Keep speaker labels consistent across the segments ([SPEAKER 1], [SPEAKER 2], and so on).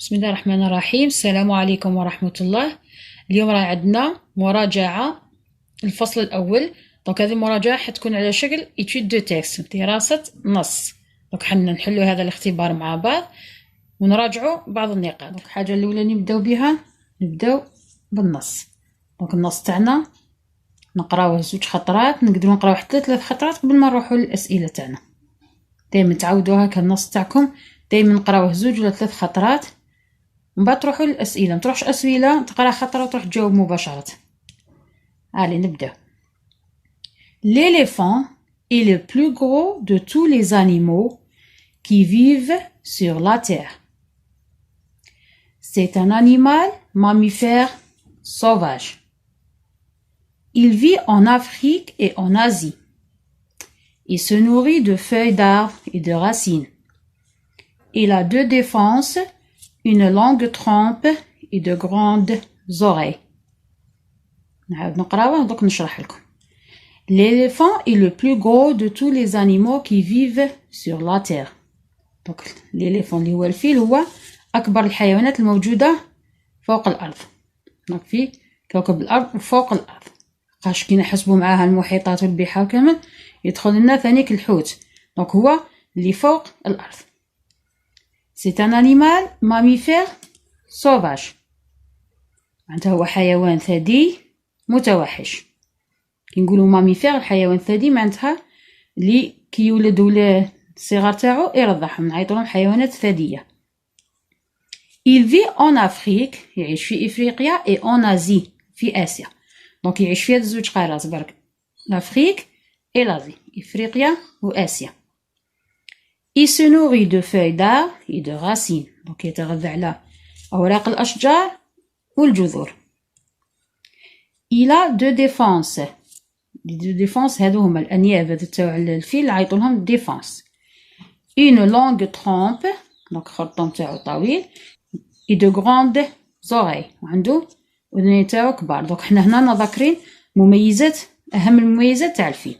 [SPEAKER 1] بسم الله الرحمن الرحيم. السلام عليكم ورحمة الله. اليوم راه عندنا مراجعة الفصل الأول. دونك هذه المراجعة حتكون على شكل étude de texte، دراسة نص. دونك حنا نحلو هذا الاختبار مع بعض ونراجعوا بعض النقاط. دونك الحاجة الأولى نبداو بها، نبداو بالنص. دونك النص تاعنا نقراوه 2 خطرات، نقدروا نقراوه حتى 3 خطرات قبل ما نروحوا للأسئلة تاعنا. دائما تعودوا هكا النص تاعكم، دائما نقراوه 2 ولا 3 خطرات ومن بعد تروحوا للأسئلة. ما تروحش أسئلة تقرا خطرة وتروح تجاوب مباشرة. allez نبداو. L'éléphant est le plus gros de tous les animaux qui vivent sur la terre. C'est un animal mammifère sauvage. Il vit en Afrique et en Asie. Il se nourrit de feuilles d'arbres et de racines. Il a 2 défenses, une longue trompe et de grandes oreilles. نعاود نقراوه دوك نشرح لكم. L'éléphant est le plus gros de tous les animaux qui vivent sur la terre. donc l'éléphant اللي هو الفيل هو أكبر الحيوانات الموجودة فوق الأرض. donc في كوكب الأرض وفوق الأرض. قاش كي نحسبوا معاها المحيطات والبحار كامل يدخل لنا ثانيك الحوت. donc هو اللي فوق الأرض. C'est un animal mammifère sauvage. معناتها هو حيوان ثدي متوحش. كي نقولوا ماميفير الحيوان الثدي معناتها اللي كي يولدوا الصغار تاعو يرضعهم، نعيطولهم حيوانات ثدية. Il vit en Afrique، يعيش في إفريقيا، et en Asie، في آسيا. دونك يعيش في هاد 2 قارات برك، l'Afrique et l'Asie، إفريقيا وآسيا. Il se nourrit de feuilles d'arbres et de racines. donc يتغذى على أوراق الأشجار والجذور. Il a 2 défenses. les 2 défenses هادو هما الأنياب هادو تاع الفيل عيطولهم défense. une longue trompe، donc خرطوم تاعو طويل، et de grandes oreilles، وعنده أذنين تاعو كبار. donc حنا هنا ذاكرين مميزات، أهم المميزات تاع الفيل.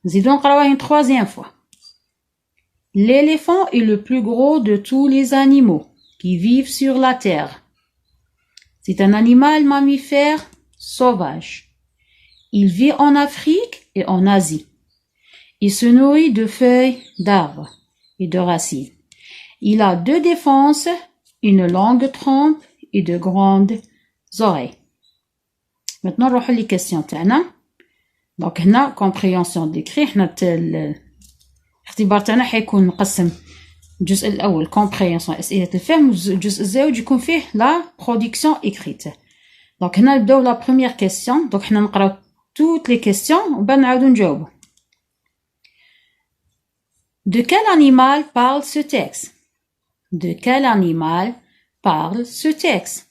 [SPEAKER 1] نزيدو نقراوها une 3e fois. L'éléphant est le plus gros de tous les animaux qui vivent sur la terre. C'est un animal mammifère sauvage. Il vit en Afrique et en Asie. Il se nourrit de feuilles d'arbres et de racines. Il a 2 défenses, une longue trompe et de grandes oreilles. Maintenant, نروحوا لي كيسيون تاعنا. donc هنا compréhension d'écrit. حنا الاختبار تاعنا حيكون مقسم. الجزء الأول compréhension أسئلة الفهم، والجزء الزاوج يكون فيه la production écrite. donc هنا نبداو la première question. donc حنا نقراو toutes les questions وبعد نعاودو نجاوبو. De quel animal parle ce texte? De quel animal parle ce texte?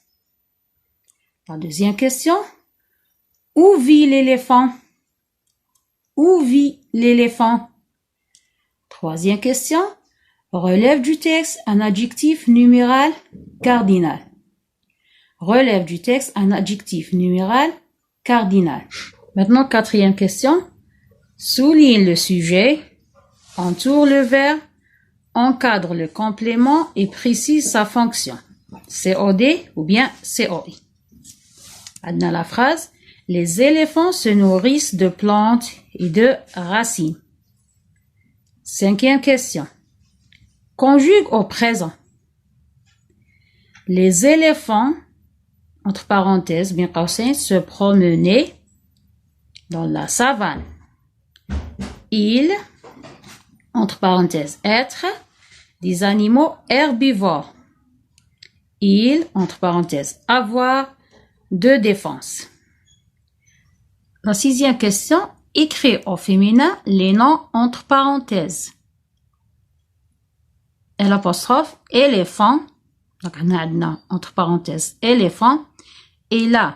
[SPEAKER 1] La deuxième question. Où vit l'éléphant? Où vit l'éléphant? Troisième question. Relève du texte un adjectif numéral cardinal. Relève du texte un adjectif numéral cardinal. Maintenant, 4e question. Souligne le sujet, entoure le verbe, encadre le complément et précise sa fonction. COD ou bien COI. Maintenant, la phrase. Les éléphants se nourrissent de plantes et de racines. 5e question. Conjugue au présent. Les éléphants, entre parenthèses, bien قوسين, se promenaient dans la savane. Ils, entre parenthèses, être, des animaux herbivores. Ils, entre parenthèses, avoir 2 défenses. La 6e question. Écris au féminin les noms entre parenthèses. L'apostrophe éléphant. donc هنا عندنا entre parenthèses éléphant. Et là,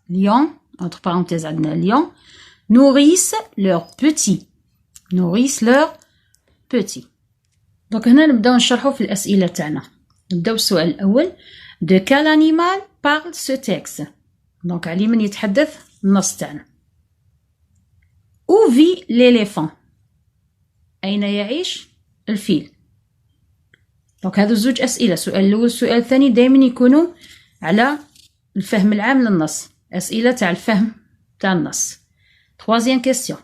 [SPEAKER 1] lion, entre parenthèses عندنا lion, nourrissent leurs petits. nourrissent leurs petits. donc هنا نبداو نشرحوا في الأسئلة تاعنا. نبداو السؤال الأول. De quel animal parle ce texte? donc على من يتحدث النص تاعنا. Où vit l'éléphant? أين يعيش الفيل؟ دونك هادو زوج أسئلة، السؤال الأول والسؤال الثاني دايما يكونوا على الفهم العام للنص، أسئلة تاع الفهم تاع النص. Troisième question.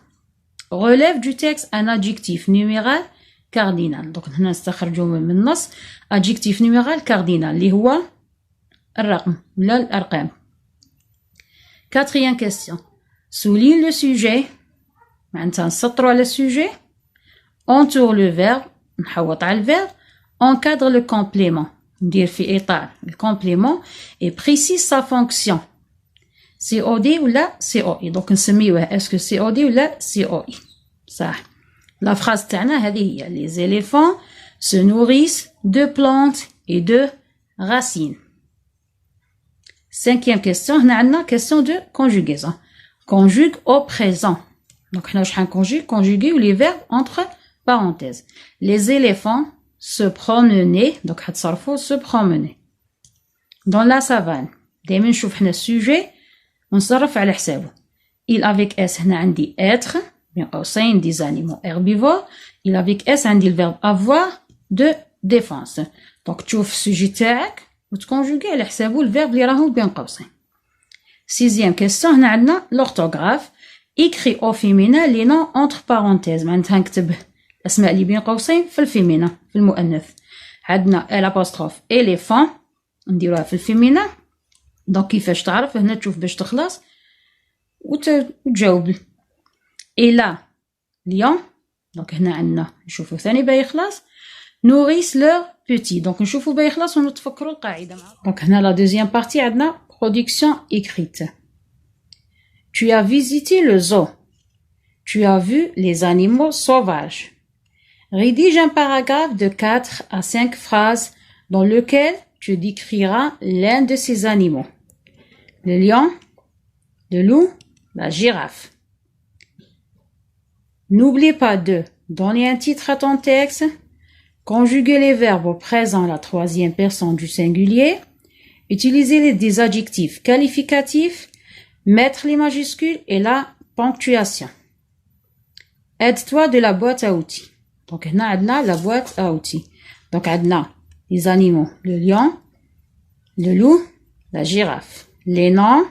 [SPEAKER 1] Relève du texte un adjectif numéral cardinal. دونك هنا نستخرجوا من النص adjectif numéral cardinal اللي هو الرقم ولا الأرقام. Quatrième question. Souligne le sujet. معناتها نسطروا على السوجي. Entoure le verbe. نحوط على الفيرب. Encadre le complément. ندير في إطار الكومبليمون et précise sa fonction. COD ولا COE. دونك نسميوه اسكو COD ولا COE. صح. La phrase تاعنا هذه هي: Les éléphants se nourrissent de plantes et de racines. Cinquième question, هنا عندنا question de conjugaison. Conjugue au présent. Donc هنا واش حنكونجوغ conjuguer les verbes entre parenthèses. Les éléphants se promenaient. donc حتصرفوا se promener dans la savane. دايما نشوف حنا السوجي ونصرف على حسابه. Il avec S هنا عندي être بين قوسين des animaux herbivores. Il avec S عندي الverbe avoir de défense. donc تشوف السوجي تاعك وتكونجوغي على حسابه الفيرب اللي راهو بين قوسين. Sixième question, هنا عندنا l'orthographe. Écrit au féminin les noms entre parenthèses. معناتها نكتب الأسماء اللي بين قوسين في الفيمينا في المؤنث. عندنا الابوستروف éléphant نديروها في الفيمينا. دونك كيفاش تعرف؟ هنا تشوف باش تخلص وتجاوب. إلا lion. دونك هنا عندنا نشوفوا ثاني باهي يخلص. nourrissent leur petit. دونك نشوفوا باهي يخلص ونتفكروا القاعدة. دونك هنا لا دوزيام بارتي عندنا production écrite. Tu as visité le zoo. Tu as vu les animaux sauvages. Rédige un paragraphe de 4 à 5 phrases dans lequel tu décriras l'un de ces animaux. Le lion, le loup, la girafe. N'oublie pas de donner un titre à ton texte, conjuguer les verbes au présent à la troisième personne du singulier, utiliser des adjectifs qualificatifs, mettre les majuscules et la ponctuation. Aide-toi de la boîte à outils. Donc, هنا عندنا la boîte à outils. Donc, عندنا les animaux, le lion, le loup, la girafe. Les noms,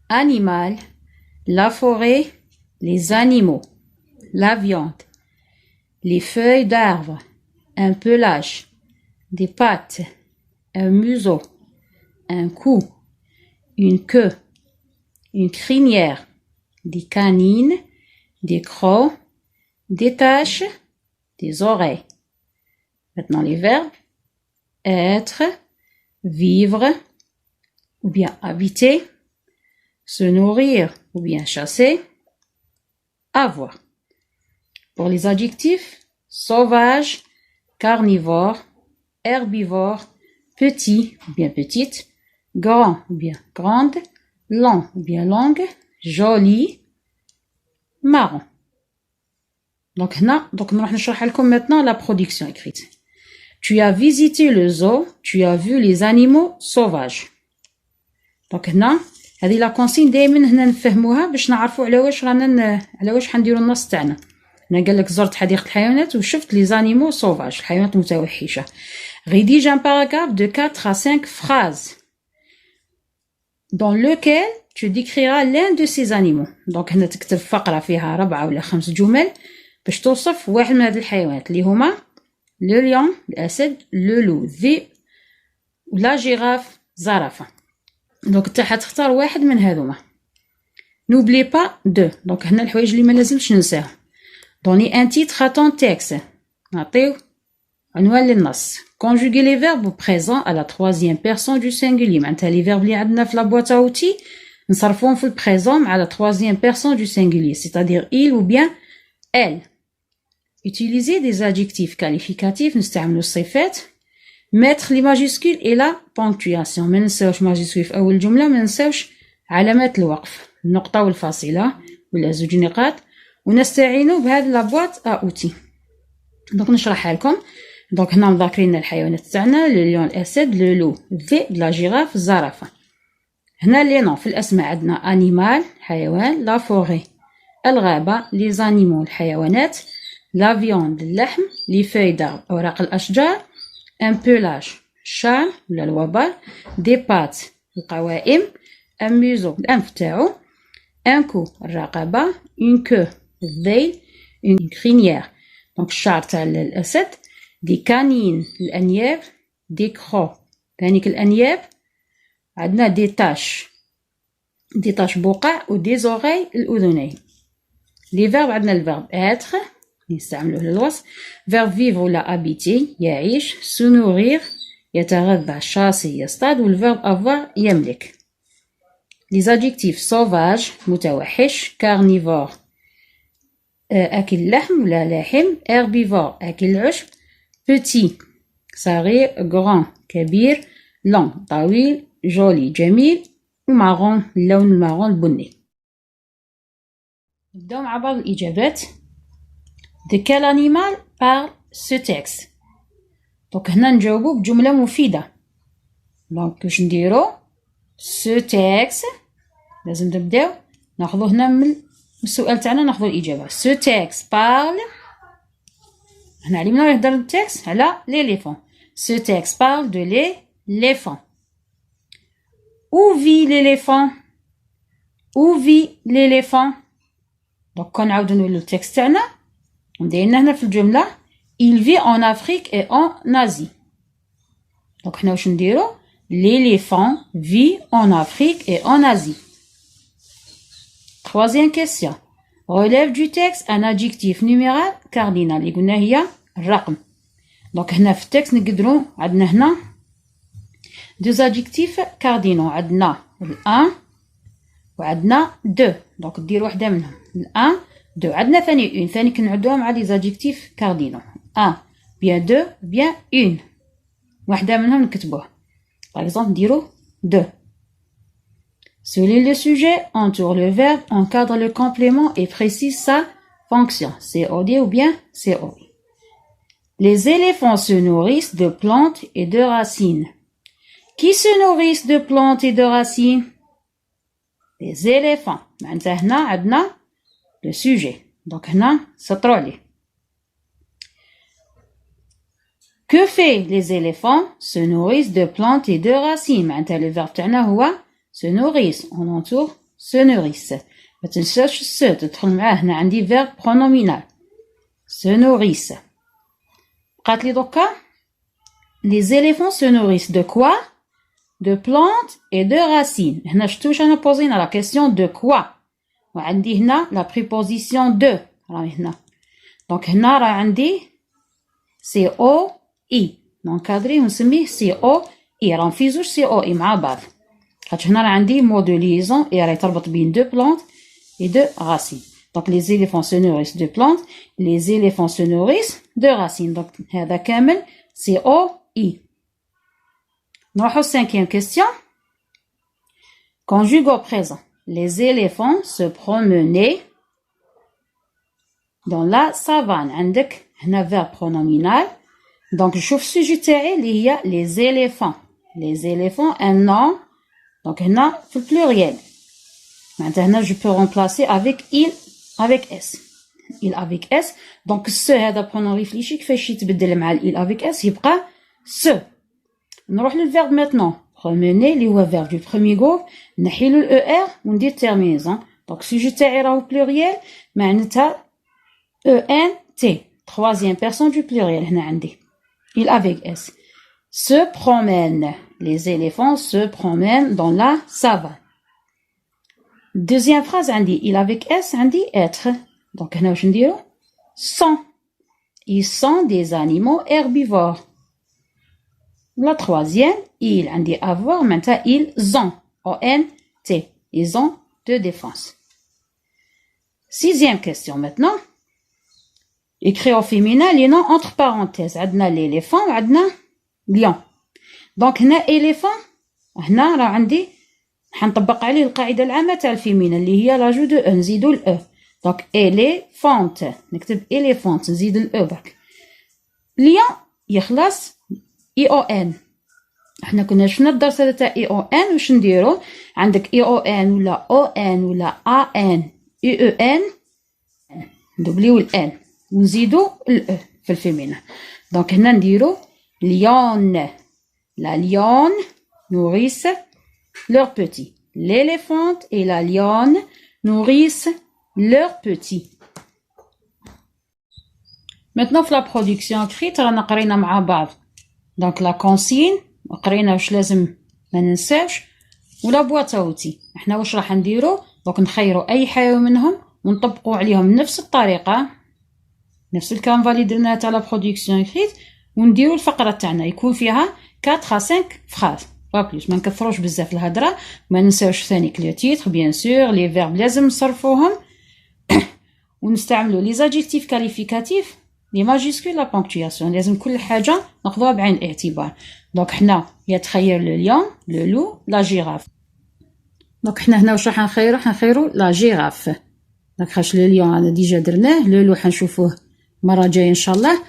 [SPEAKER 1] animal, la forêt, les animaux, la viande, les feuilles d'arbres, un pelage, des pattes, un museau, un cou, une queue, une crinière, des canines, des crocs, des taches, des oreilles. Maintenant les verbes: être, vivre ou bien habiter, se nourrir ou bien chasser, avoir. Pour les adjectifs: sauvage, carnivore, herbivore, petit ou bien petite, grand ou bien grande, long ou bien longue, joli, marron. Donc هنا نروح نشرح لكم maintenant la production écrite. Tu as visité le zoo, tu as vu les animaux sauvages. Donc هنا هذه لا كونسين دائما هنا نفهموها باش نعرفوا على واش حنديروا النص تاعنا. هنا قال لك زرت حديقة الحيوانات وشفت les animaux sauvages, الحيوانات المتوحشة. Rédige un paragraphe de 4 à 5 phrases dans lequel tu décriras l'un de ces animaux. donc هنا تكتب فقرة فيها 4 ولا 5 جمل باش توصف واحد من هاد الحيوانات اللي هما le lion الأسد, le loup الذئب, ولا جيراف زرافة. donc انت حتختار واحد من هذوما. n'oublie pas de. donc هنا الحوايج اللي ما لازمش ننساهم. donner un titre à ton texte. نعطيو عنوان للنص. conjuguer les verbes au présent à la troisième personne du singulier. معناتها les verbes اللي عندنا في la boîte à outils نصرفوهم في البريزون مع la troisième personne du singulier, c'est-à-dire il ou bien elle. Utiliser des adjectifs qualificatifs, نستعملوا الصفات. mettre les majuscules et la ponctuation. ما ننساوش majuscule في أول جملة, ما ننساوش علامات الوقف, النقطة والفاصلة ولا زوج نقاط, ونستعينوا بهذه la boîte à outils. donc نشرحها لكم. donc هنا مذاكرين الحيوانات تاعنا: le lion الأسد, le loup الذئب, la girafe الزرافة. هنا لي نون في الأسماء عندنا animal حيوان, la forêt الغابة, les animaux الحيوانات, la viande اللحم, les feuilles d'arbre أوراق الأشجار, un pelage شعر ولا الوبر des pattes القوائم un museau الأنف تاعو un cou الرقبة une queue الذيل une crinière donc الشعر تاع الأسد des canines الأنياب des crocs ثانيك الأنياب عندنا des taches بقع و des oreilles الأذنين les verbes عندنا الverbe être نستعملوه للوصف verbe vivre ولا habiter يعيش se nourrir يتغذى chasser يصطاد والverbe avoir يملك les adjectifs sauvage متوحش carnivore أكل لحم ولا لحم herbivore أكل عشب petit صغير grand كبير long طويل joli جميل ومارون اللون المارون البني نبداو مع بعض الإجابات De quel animal parle ce texte? Donc هنا نجاوبو بجملة مفيدة. Donc واش نديرو؟ ce texte لازم نبداو ناخذو هنا من السؤال تاعنا ناخذو الإجابة. Ce texte parle هنا علمنا يهدر التكست على l'éléphant. Ce texte parle de l'éléphant. Où vit l'éléphant? Où vit l'éléphant? Donc كنعاودو نولو التكست تاعنا نديرنا هنا في الجملة il vit en Afrique et en Asie. Donc حنا واش نديرو l'éléphant vit en Afrique et en Asie. Troisième question. Relève du texte un adjectif numéral cardinal اللي قلنا هي الرقم. Donc هنا في التكست نقدرو عندنا هنا deux adjectifs cardinaux عندنا ال1 وعندنا 2 donc دير واحدة منهم ال1 2 عندنا ثاني ثاني كنعدوها مع لي زادجيكتيف كاردينو 1 bien 2 bien 1 واحدة منهم نكتبوها par exemple نديرو 2 Souligne le sujet, entoure le verbe, encadre le complément et précise sa fonction. COD ou bien COI. Les éléphants se nourrissent de plantes et de racines. Qui se nourrissent de plantes et de racines? Les éléphants. معناتها هنا عندنا le sujet. Donc هنا سطروا لي. Que fait les éléphants? Se nourrissent de plantes et de racines. معناتها le verbe تاعنا هو se nourrissent. On entoure se nourrissent. ما تنساش se تدخل معاه هنا عندي verbe pronominal. Se nourrissent. بقات لي دوكا les éléphants se nourrissent de quoi? De plantes et de racines. هنا شفتوا واش انا بوزينا la question de quoi. وعندي هنا la préposition de راهي هنا. دونك هنا راه عندي سي او اي نكادري ونسميه سي او اي راه في زوج سي او اي مع بعض خاطر هنا راه عندي مو دو ليزون اي راهي تربط بين دو بلانت اي دو راسين دونك لي زيليفون سو نوريس دو بلانت لي زيليفون سو نوريس دو راسين دونك هذا كامل سي او اي نروحو 5e question conjugue au présent les éléphants se promenaient dans la savane عندك هنا verbe pronominal donc نشوف السوجي تاعي اللي هي les éléphants un nom donc هنا في البلوريال معناتها هنا je peux remplacer avec il avec s il avec s donc ce هذا pronom réfléchi كيفاش يتبدل مع il avec s يبقى ce نروح للverbe maintenant promener اللي هو verbe du premier groupe نحيلو ال er وندير terminaison donc السوجي تاعي راهو بلوريال معناتها ENT troisième personne du pluriel هنا عندي il avec s se promène les éléphants se promènent dans la savane deuxième phrase عندي il avec s عندي être donc هنا واش نديرو sont ils sont des animaux herbivores la troisième il عندي avoir معناتها ils ont ONT ils ont de défense sixième question maintenant écrit au féminin les noms entre parenthèses عندنا l'éléphant وعندنا lion donc هنا éléphant هنا راه عندي حنطبق عليه القاعده العامه تاع الفيمينا اللي هي لاجو دو ان نزيدو ال donc éléphant نكتب éléphant نزيد ال برك lion يخلص اي او ان احنا كنا شفنا الدرس هذا تاع اي او ان واش نديرو عندك اي او ان ولا او ان ولا ا ان اي او ان ندوبليو الان ونزيدو ال في الفيمينا دونك هنا نديرو lionne. La lionne nourrissent leurs petits. L'éléphante et la lionne nourrissent leurs petits. Maintenant في la production écrite رانا قرينا مع بعض donc la consigne قرينا واش لازم ما ننساوش ولا بواط اوتي. احنا واش راح نديرو دونك نخيروا اي حيوان منهم ونطبقوا عليهم نفس الطريقه نفس الكانفا اللي درناها تاع لا برودكسيون اكريت ونديروا الفقره تاعنا يكون فيها 4 à 5 فراز با بلوس. ما نكثروش بزاف الهضره. ما ننساوش ثاني لو تيتر بيان سور لي فيرب لازم نصرفوهم ونستعملوا لي زادجيكتيف كاليفيكاتيف لي ماجيسكول لا بونكتواسيون. لازم كل حاجه ناخذوها بعين الاعتبار. دونك حنا يتخير لو ليون لو لو لا جيراف. دونك حنا هنا واش راح نخيروا لا جيراف. دونك خاش لو ليون انا ديجا درناه. لو لو حنشوفوه مره جايه ان شاء الله.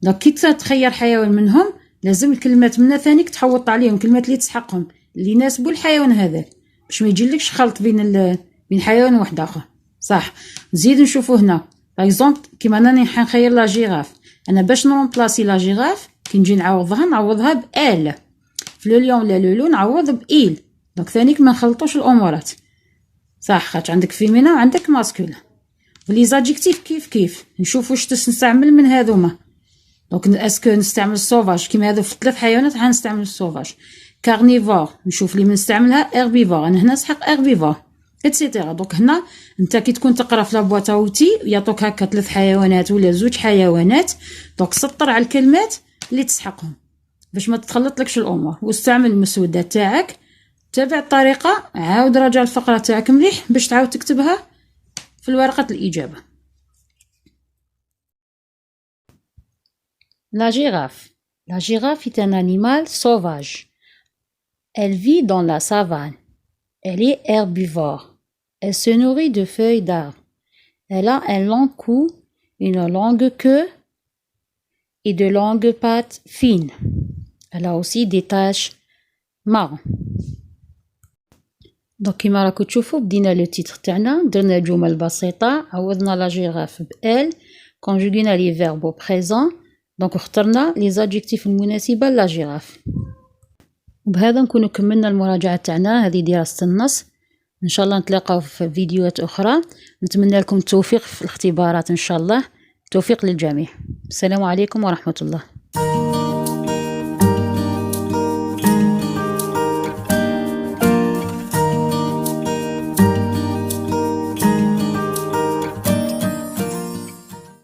[SPEAKER 1] دونك كي تخير حيوان منهم لازم الكلمات منا ثانيك تحوط عليهم كلمات اللي تسحقهم اللي يناسبوا الحيوان هذاك باش ما يجيلكش خلط بين حيوان واحد اخر. صح. نزيد نشوفوا هنا باغ اكزومبل كيما راني حنخير لا جيراف. انا باش نرومبلاسي لا جيراف كي نجي نعوضها بال. في لو ليون ولا لولو نعوض بإيل. دونك ثانيك ما نخلطوش الامورات. صح خاطر عندك فيمينا وعندك ماسكولا. ولي زادجيكتيف كيف نشوف واش نستعمل من هذوما. دونك اسكو نستعمل السوفاج كيما هذو في 3 حيوانات حنستعمل السوفاج. كارنيفور نشوف لي نستعملها ايربيفور. انا هنا نسحق ايربيفور اتسيتيرا. دونك هنا انت كي تكون تقرا في لابواط اوتي يعطوك هكا 3 حيوانات ولا 2 حيوانات. دونك سطر على الكلمات اللي تسحقهم باش ما تتخلطلكش الامور واستعمل المسودات تاعك. تابع الطريقه عاود راجع الفقره تاعك مليح باش تعاود تكتبها في الورقه الاجابه. La girafe. La girafe est un animal sauvage. Elle vit dans la savane. Elle est herbivore. Elle se nourrit de feuilles d'arbres. Elle a un long cou, une longue queue et de longues pattes fines. Elle a aussi des taches marron. Donc كيما راكو تشوفوا بدينا لو تيتر تاعنا درنا جمل بسيطه عوضنا لا جيراف بال conjuguنا لي فيرب au présent. دونك اخترنا لي زادجيكتيف المناسبه لا جيراف. وبهذا نكونوا كملنا المراجعه تاعنا. هذه دراسه النص. ان شاء الله نتلاقاو في فيديوهات اخرى. نتمنى لكم التوفيق في الاختبارات ان شاء الله. توفيق للجميع. السلام عليكم ورحمه الله.